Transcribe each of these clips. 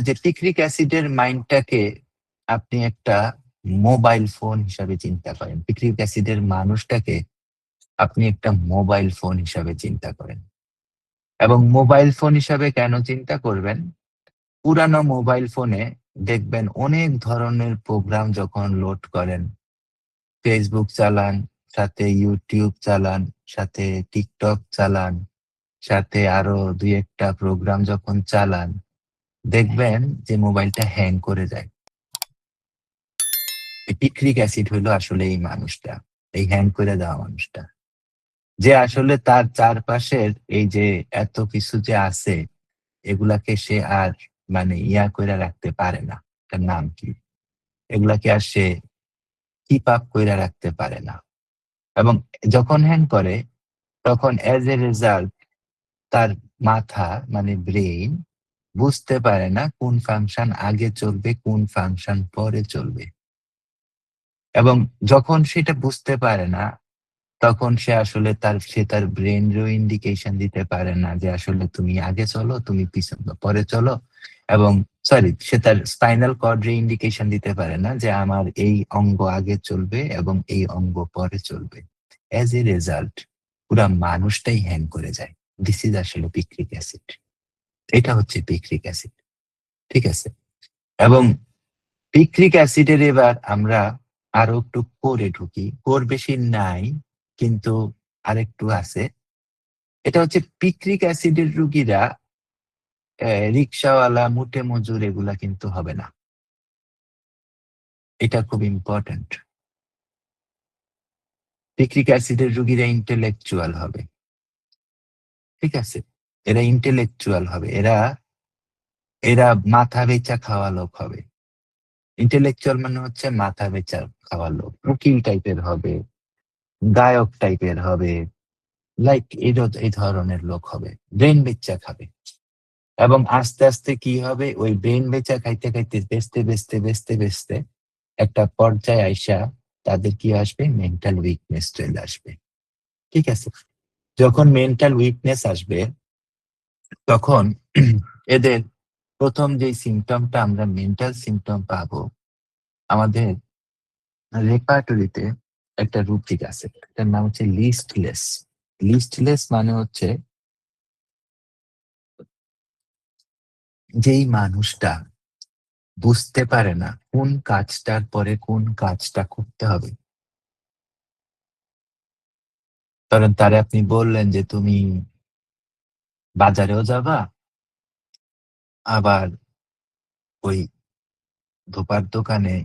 যে পিক্রিক অ্যাসিডের মাইন্ডটাকে আপনি একটা মোবাইল ফোন হিসাবে চিন্তা করেন, পিক্রিক অ্যাসিডের মানুষটাকে আপনি একটা মোবাইল ফোন হিসাবে চিন্তা করেন। এবং মোবাইল ফোন হিসাবে কেন চিন্তা করবেন? পুরানো মোবাইল ফোনে দেখবেন অনেক ধরনের প্রোগ্রাম যখন লোড করেন, ফেসবুক চালান, সাথে ইউটিউব চালান, সাথে টিকটক চালান, সাথে আরো দুই একটা প্রোগ্রাম যখন চালান, দেখবেন যে মোবাইলটা হ্যাং করে যায়। পিক্রিক অ্যাসিড হইলো আসলে এই মানুষটা, এই হ্যাং করে দেওয়া মানুষটা, যে আসলে তার চারপাশের এই যে এত কিছু যে আছে এগুলাকে সে আর মানে ইয়া করে রাখতে পারে না। তার নাম কি? এগুলাকে আর সে কিপ আপ করে রাখতে পারে না। এবং যখন হ্যাং করে তখন এজ এ রেজাল্ট তার মাথা মানে ব্রেইন বুঝতে পারে না কোন ফাংশন আগে চলবে, কোন ফাংশন পরে চলবে। এবং যখন সেটা বুঝতে পারে না তখন সে আসলে তার ব্রেইনরও ইন্ডিকেশন দিতে পারে না যে আসলে তুমি আগে চলো, তুমি পরে চলো। এবং সরি, সে তার স্পাইনাল কর্ডে ইন্ডিকেশন দিতে পারে না যে আমার এই অঙ্গ আগে চলবে এবং এই অঙ্গ পরে চলবে। অ্যাজ এ রেজাল্ট পুরা মানুষটাই হ্যাং করে যায়। দিস ইজ আসলে পিক্রিক অ্যাসিড। এটা হচ্ছে পিক্রিক অ্যাসিড। ঠিক আছে? এবং পিক্রিক অ্যাসিডের এবার আমরা আরো একটু কোরে ঢুকি। কোর বেশি নাই, কিন্তু আরেকটু আছে। এটা হচ্ছে পিক্রিক অ্যাসিডের রুগীরা রিক্সাওয়ালা, মুটে মজুর এগুলা কিন্তু হবে না। এটা খুব ইম্পর্টেন্ট। পিক্রিক অ্যাসিডের রুগীরা ইন্টেলেকচুয়াল হবে। ঠিক আছে? এরা ইন্টেলেকচুয়াল হবে, এরা এরা মাথা বেচা খাওয়া লোক হবে। ইন্টেলেকচুয়াল মানে হচ্ছে মাথা বেচা খাওয়া লোক, উকিল টাইপের হবে, গায়ক টাইপের হবে, লাইক এই ধরনের লোক হবে, ব্রেন বেচা খাবে। এবং আস্তে আস্তে কি হবে, ওই ব্রেন বেচা খাইতে খাইতে বেচতে বেচতে বেচতে বেচতে একটা পর্যায়ে আইসা তাদের কি আসবে, মেন্টাল উইকনেস চলে আসবে। ঠিক আছে? যখন মেন্টাল উইকনেস আসবে তখন এদের প্রথম যে সিমটমটা আমরা মেন্টাল সিমটম পাবো, আমাদের রেপার্টরিতে একটা রুব্রিক আছে, এটার নাম হচ্ছে লিস্টলেস। লিস্টলেস মানে হচ্ছে যেই মানুষটা বুঝতে পারে না কোন কাজটার পরে কোন কাজটা করতে হবে। কারণ তারে আপনি বললেন যে তুমি বাজারেও যাবা, আবার ওই ধোপার দোকানে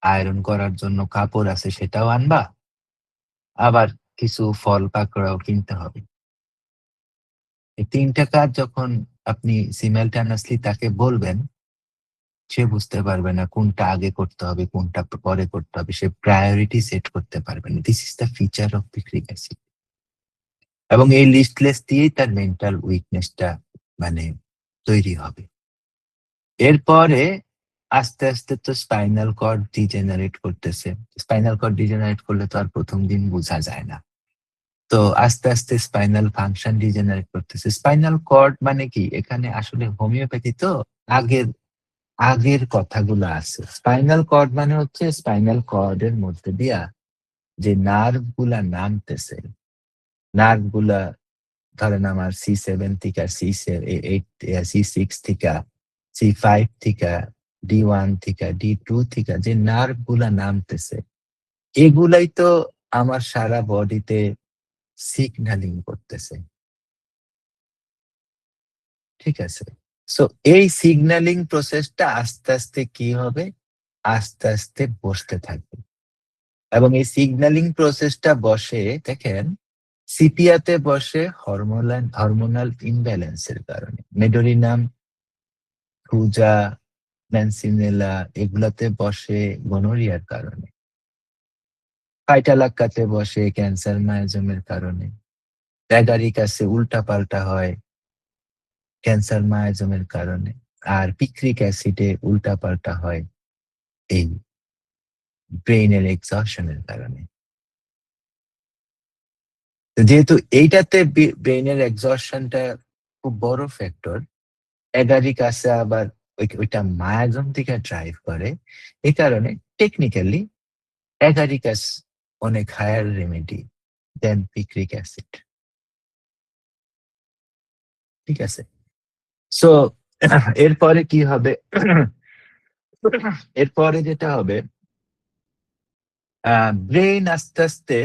আয়রন করার জন্য কাপড় আছে সেটাও আনবা, আবার কিছু ফল পাকড়াও কিনতে হবে। এই তিনটা কাজ যখন আপনি সিমালটানেসলি তাকে বলবেন, সে বুঝতে পারবে না কোনটা আগে করতে হবে, কোনটা পরে করতে হবে। সে প্রায়োরিটি সেট করতে পারবে না। This is the feature of picric acid. এবং এই লিস্টলেস দিয়েই তার মেন্টাল উইকনেসটা মানে তৈরি হবে। এরপরে আস্তে আস্তে তো স্পাইনাল কর্ড ডিজেনারেট করতেছে। স্পাইনাল কর্ড ডিজেনারেট করলে তো আর প্রথম দিন বোঝা যায় না। তো আস্তে আস্তে স্পাইনাল ফাংশন ডিজেনারেট করতেছে। স্পাইনাল কর্ড মানে কি, এখানে আসলে হোমিওপ্যাথি তো আগের আগের কথাগুলো আছে। স্পাইনাল কর্ড মানে হচ্ছে স্পাইনাল কর্ডের মধ্যে দিয়া যে নার্ভ গুলা নামতেছে, নার্ভ গুলা ধরেন আমার C7 থেকে C8, C6 থেকে C5 থেকে D1 থেকে D2 থেকে যে নার্ভ গুলা নামতেছে, এগুলাই তো আমার সারা বডিতে সিগন্যালিং করতেছে। ঠিক আছে? সো এই সিগন্যালিং প্রসেসটা আস্তে আস্তে কি হবে, আস্তে আস্তে বসতে থাকবে। এবং এই সিগন্যালিং প্রসেসটা বসে দেখেন সিপিয়াতে বসে হরমোনাল ইমব্যালেন্সের কারণে, মেডোরিনাম, ক্রুজা, ম্যানসিনেলা এগুলাতে বসে গনোরিয়ার কারণে, ফাইটালাক্কাতে বসে ক্যান্সার মায়োজমের কারণে, অ্যাগারিকাসে উল্টা পাল্টা হয় ক্যান্সার মায়োজমের কারণে, আর পিক্রিক অ্যাসিডে উল্টা পাল্টা হয় এই ব্রেইনের এক্সশনের কারণে। তো যেহেতু এইটাতে ব্রেইনের এক্সশনটা খুব বড় ফ্যাক্টর, অ্যাগারিক আছে আবার ওইটা মায়াজম থেকে ড্রাইভ করে। এই কারণে টেকনিক্যালি এগারিকাস অনেক হায়ার রেমেডি দেন পিক্রিক অ্যাসিড। ঠিক আছে? সো এরপরে কি হবে? এরপরে যেটা হবে, ব্রেইন আস্তে আস্তে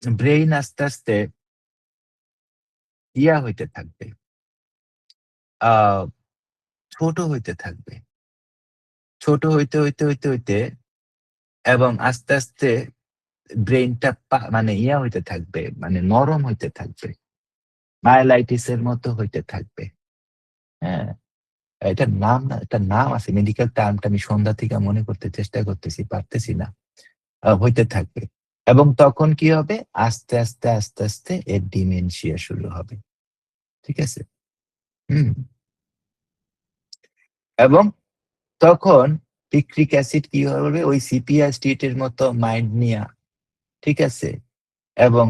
ব্রেইন আস্তে আস্তে ইয়া হইতে থাকবে, আহ ছোট হইতে থাকবে, ছোট হইতে হইতে হইতে হইতে এবং আস্তে আস্তে ব্রেইনটা মানে ইয়া হইতে থাকবে, মানে নরম হইতে থাকবে, মায়ালাইটিস এর মতো হইতে থাকবে। হ্যাঁ, এটার নাম আছে, মেডিকেল টার্মটা আমি সন্ধ্যা থেকে মনে করতে চেষ্টা করতেছি, পারতেছি না। হইতে থাকবে এবং তখন কি হবে, আস্তে আস্তে আস্তে আস্তে এর ডিমেনশিয়া শুরু হবে। ঠিক আছে? হুম। এবং তখন পিক্রিক অ্যাসিড কি হবে, ওই সিপিআর স্টেটের মতো মাইন্ড নিয়া, ঠিক আছে, এবং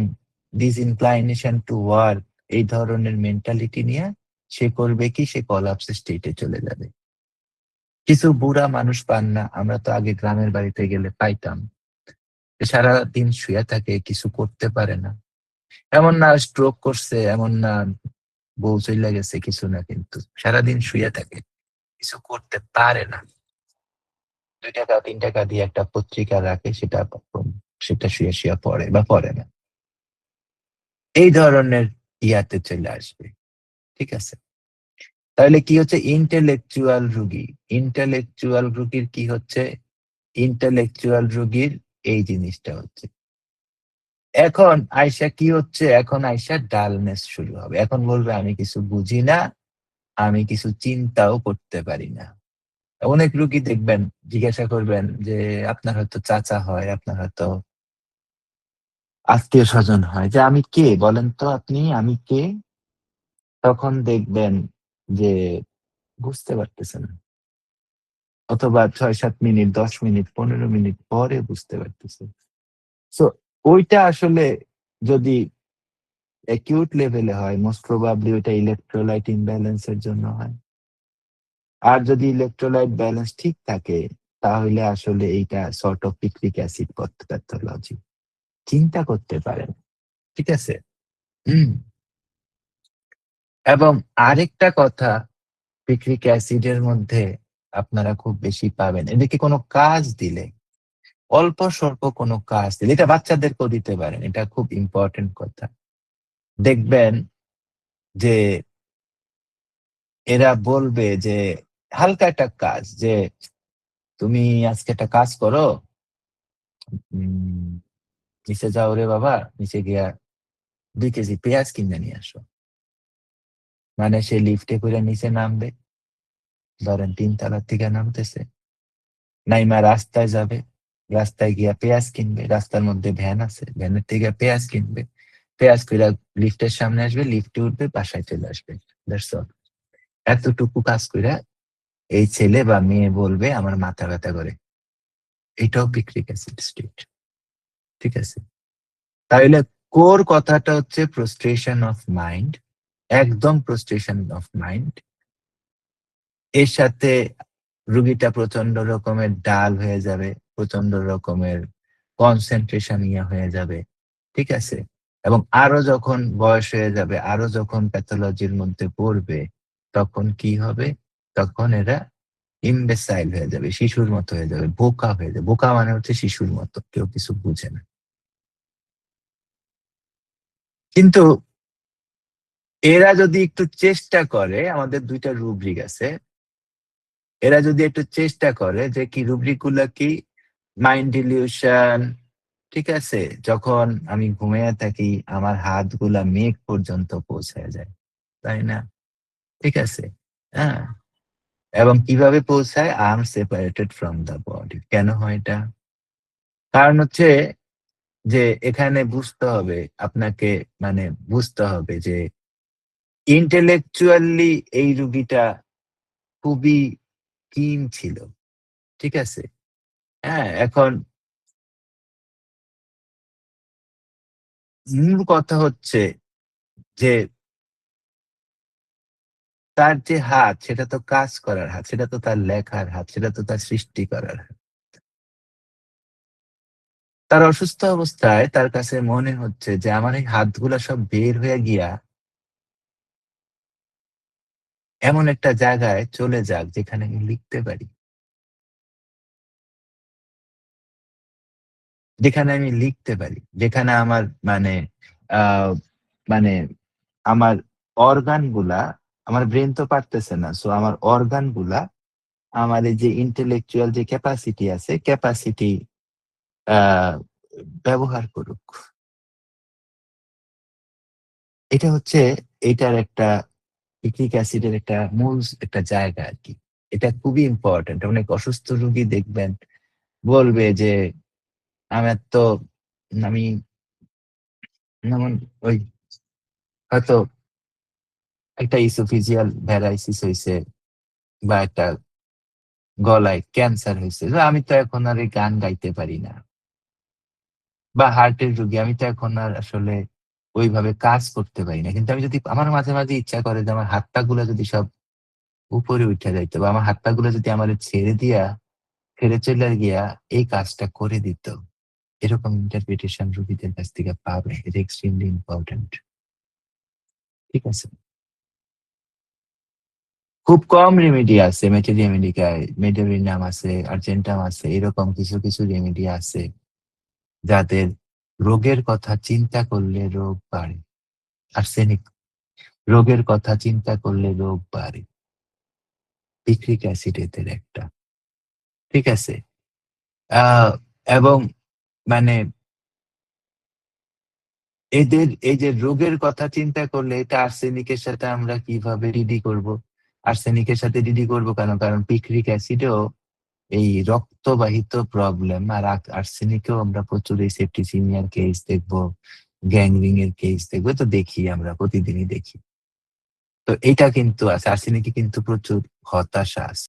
ডিসইনক্লাইনেশন টু ওয়ার্ক, এই ধরনের মেন্টালিটি নিয়ে সে করবে কি, সে কলাপস স্টেটে চলে যাবে। কিছু বুড়া মানুষ পান না, আমরা তো আগে গ্রামের বাড়িতে গেলে পাইতাম, সারা দিন শুয়ে থাকে, কিছু করতে পারে না। এমন না স্ট্রোক করছে, এমন না বউ চইলা গেছে, কিছু না, কিন্তু সারাদিন শুয়ে থাকে, কিছু করতে পারে না। 2 টাকা 3 টাকা দিয়ে একটা পত্রিকা রাখে, সেটা শুয়ে শুয়ে পড়ে বা পড়ে না। এই ধরনের ইয়াতে চলে আসবে। ঠিক আছে? তাহলে কি হচ্ছে, ইন্টেলেকচুয়াল রুগী। ইন্টেলেকচুয়াল রুগীর কি হচ্ছে, ইন্টেলেকচুয়াল রুগীর এই জিনিসটা হচ্ছে। এখন আয়সা কি হচ্ছে, এখন আয়সা ডালনেস শুরু হবে। এখন বলবে আমি কিছু বুঝি না, আমি কিছু চিন্তাও করতে পারি না। অনেক রুগী দেখবেন, জিজ্ঞাসা করবেন যে আপনার হয়তো চাচা হয়, আপনার হয়তো আত্মীয় স্বজন হয়, যে আমি কে বলেন তো আপনি, আমি কে? তখন দেখবেন যে বুঝতে পারতেছেন, অথবা 6-7 মিনিট, 10 মিনিট, 15 মিনিট পরে বুঝতে পারতেছে। সো ওইটা আসলে যদি অ্যাকিউট লেভেলে হয়, মোস্ট প্রবাবলি ওইটা ইলেকট্রোলাইট ইমব্যালেন্সের জন্য হয়। আর যদি ইলেকট্রোলাইট ব্যালেন্স ঠিক থাকে, তাহলে আসলে এইটা sort of picric acid pathology. চিন্তা করতে পারেন। ঠিক আছে? হুম। এবং আরেকটা কথা, পিক্রিক অ্যাসিডের মধ্যে আপনারা খুব বেশি পাবেন, এদেরকে কোনো কাজ দিলে, অল্প স্বল্প কোনো কাজ দিলে, এটা বাচ্চাদেরকেও দিতে পারেন, এটা খুব ইম্পর্টেন্ট কথা। দেখবেন যে এরা বলবে যে হালকা একটা কাজ, যে তুমি আজকে একটা কাজ করো, উম, নিচে যাও রে বাবা, নিচে গিয়া 2 কেজি পেঁয়াজ কিনে নিয়ে আসো। মানে সে লিফটে করে নিচে নামবে, ধরেন 3 তলার থেকে নামতেছে, নাইমা রাস্তায় যাবে, রাস্তায় গিয়া পেঁয়াজ কিনবে, রাস্তার মধ্যে ভ্যান আছে, ভ্যানের থেকে পেঁয়াজ কিনবে, পেঁয়াজ কইরা লিফটের সামনে আসবে, লিফটে উঠবে, বাসায় চলে আসবে। That's all। এতটুকু কাজ কইরা এই ছেলে বা মেয়ে বলবে আমার মাথা ব্যথা করে। এটাও পিক্রিক অ্যাসিড স্টেট। ঠিক আছে? তাহলে কোর কথাটা হচ্ছে প্রস্ট্রেশন অফ মাইন্ড, একদম প্রস্ট্রেশন অফ মাইন্ড। এর সাথে রুগীটা প্রচন্ড রকমের ডাল হয়ে যাবে, প্রচন্ড রকমের কনসেন্ট্রেশন ইয়া হয়ে যাবে। ঠিক আছে? এবং আরো যখন বয়স হয়ে যাবে, আরো যখন প্যাথোলজির মধ্যে পড়বে, তখন কি হবে? তখন এরা ইম্বেসাইল হয়ে যাবে, শিশুর মতো হয়ে যাবে, বোকা হয়ে যাবে। বোকা মানে হচ্ছে শিশুর মতো, কেউ কিছু বুঝে না। কিন্তু এরা যদি একটু চেষ্টা করে, আমাদের 2টা রুব্রিক আছে, এরা যদি একটু চেষ্টা করে, যে কি রুব্রিক গুলা কি, মাইন্ড ইলিউশন, ঠিক আছে, যখন আমি ঘুমিয়ে থাকি আমার হাতগুলা মেঘ পর্যন্ত পৌঁছায় যায়, তাই না? ঠিক আছে? হ্যাঁ। এবং কিভাবে পৌঁছায়, I am separated from the body. কেন হয় এটা? কারণ হচ্ছে যে এখানে বুঝতে হবে আপনাকে, মানে বুঝতে হবে যে ইন্টেলেকচুয়ালি এই রুগীটা খুবই কিন ছিল। ঠিক আছে? হ্যাঁ, এখন মূল কথা হচ্ছে যে তার যে হাত সেটা তো কাজ করার হাত, সেটা তো তার লেখার হাত, সেটা তো তার সৃষ্টি করার হাত। তার অসুস্থ অবস্থায় তার কাছে মনে হচ্ছে যে আমার এই হাতগুলা সব বের হয়ে গিয়া এমন একটা জায়গায় চলে যাক যেখানে আমি লিখতে পারি। যেখানে আমি লিখতে পারি। যেখানে আমার মানে আ মানে আমার অর্গান গুলা, আমার ব্রেইন তো পারতেছে না। সো আমার অর্গান গুলা আমার এই যে intellectual যে ক্যাপাসিটি আছে, ক্যাপাসিটি আ ব্যবহার করুক। এটা হচ্ছে এটার একটা ইউরিক অ্যাসিডের একটা মূল একটা জায়গা আরকি। এটা খুবই ইম্পোর্টেন্ট। অনেক অসুস্থ রোগী দেখবেন বলবে যে, "আমার তো আমি যেমন ওই হয়তো একটা esophageal varices হইছে বা একটা গলায় ক্যান্সার হইছে। যে আমি তো এখন আর এই গান গাইতে পারি না। বা হার্টের রোগী আমি তো এখন আর আসলে ওইভাবে কাজ করতে পারি না। কিন্তু আমি যদি আমার মাঝে, মাঝে ইচ্ছা করে যে আমার হাত-পা গুলা যদি সব উপরে উইঠা যাইত বা আমার হাত-পা গুলা যদি আমারে ছেড়ে দিয়া ছেড়ে চইলা গিয়া এই কাজটা করে দিত। এরকম ইন্টারপ্রিটেশন রোগীদের কাছ থেকে পাবে। এটা এক্সট্রিমলি ইম্পোর্টেন্ট। ঠিক আছে? খুব কম রেমেডি আছে। মেডোরিনাম আছে, আর্জেন্টাম আছে। এরকম কিছু, কিছু রেমেডি আছে যাদের রোগের কথা চিন্তা করলে রোগ বাড়ে। আর্সেনিক রোগের কথা চিন্তা করলে রোগ বাড়ে। পিক্রিক অ্যাসিড এদের একটা। ঠিক আছে? আ এবং মানে এদের এই যে রোগের কথা চিন্তা করলে এটা আর্সেনিকের সাথে আমরা কিভাবে ডিডি করব? আর্সেনিকের সাথে ডিডি করব কেন? কারণ পিক্রিক অ্যাসিডেও এই রক্তবাহিত প্রবলেম আর আর্সেনিকেও আমরা প্রচুর এই সেপ্টিসিমিয়ার কেস দেখব, গ্যাংরিং এর কেস দেখব। তো দেখি আমরা প্রতিদিনই দেখি। তো এইটা কিন্তু আছে। আর্সেনিকে কিন্তু প্রচুর হতাশা আছে।